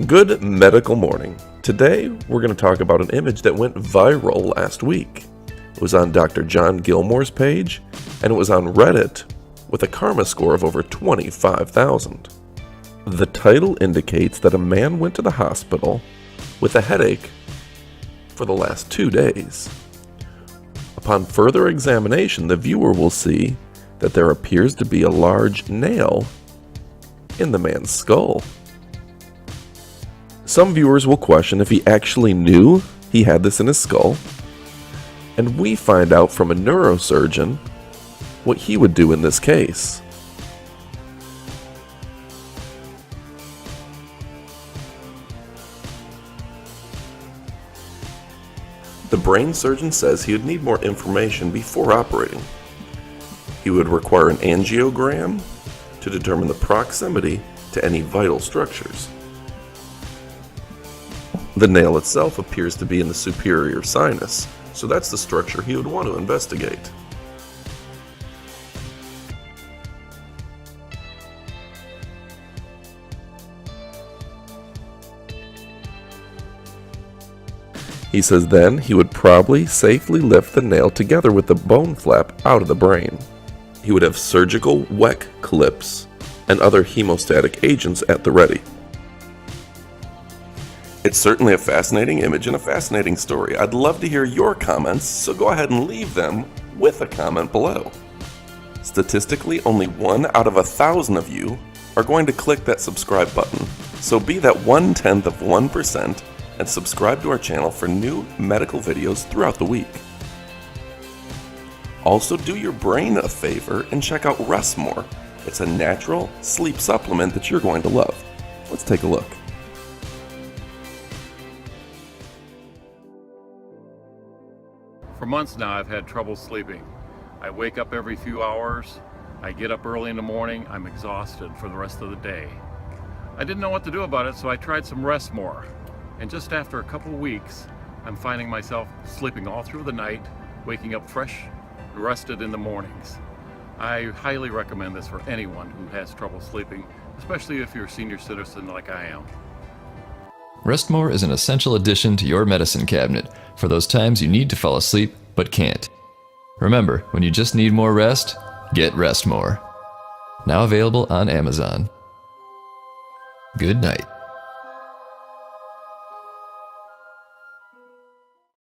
Good medical morning. Today, we're going to talk about an image that went viral last week. It was on Dr. John Gilmore's page, and it was on Reddit with a karma score of over 25,000. The title indicates that a man went to the hospital with a headache for the last 2 days. Upon further examination, the viewer will see that there appears to be a large nail in the man's skull. Some viewers will question if he actually knew he had this in his skull, and we find out from a neurosurgeon what he would do in this case. The brain surgeon says he would need more information before operating. He would require an angiogram to determine the proximity to any vital structures. The nail itself appears to be in the superior sinus, so that's the structure he would want to investigate. He says then he would probably safely lift the nail together with the bone flap out of the brain. He would have surgical weck clips and other hemostatic agents at the ready. It's certainly a fascinating image and a fascinating story. I'd love to hear your comments, so go ahead and leave them with a comment below. Statistically, only 1 out of 1,000 of you are going to click that subscribe button, so be that 0.1% and subscribe to our channel for new medical videos throughout the week. Also, do your brain a favor and check out Rest More. It's a natural sleep supplement that you're going to love. Let's take a look. For months now, I've had trouble sleeping. I wake up every few hours, I get up early in the morning, I'm exhausted for the rest of the day. I didn't know what to do about it, so I tried some Rest More. And just after a couple of weeks, I'm finding myself sleeping all through the night, waking up fresh, rested in the mornings. I highly recommend this for anyone who has trouble sleeping, especially if you're a senior citizen like I am. Rest More is an essential addition to your medicine cabinet for those times you need to fall asleep but can't. Remember, when you just need more rest, get Rest More. Now available on Amazon. Good night.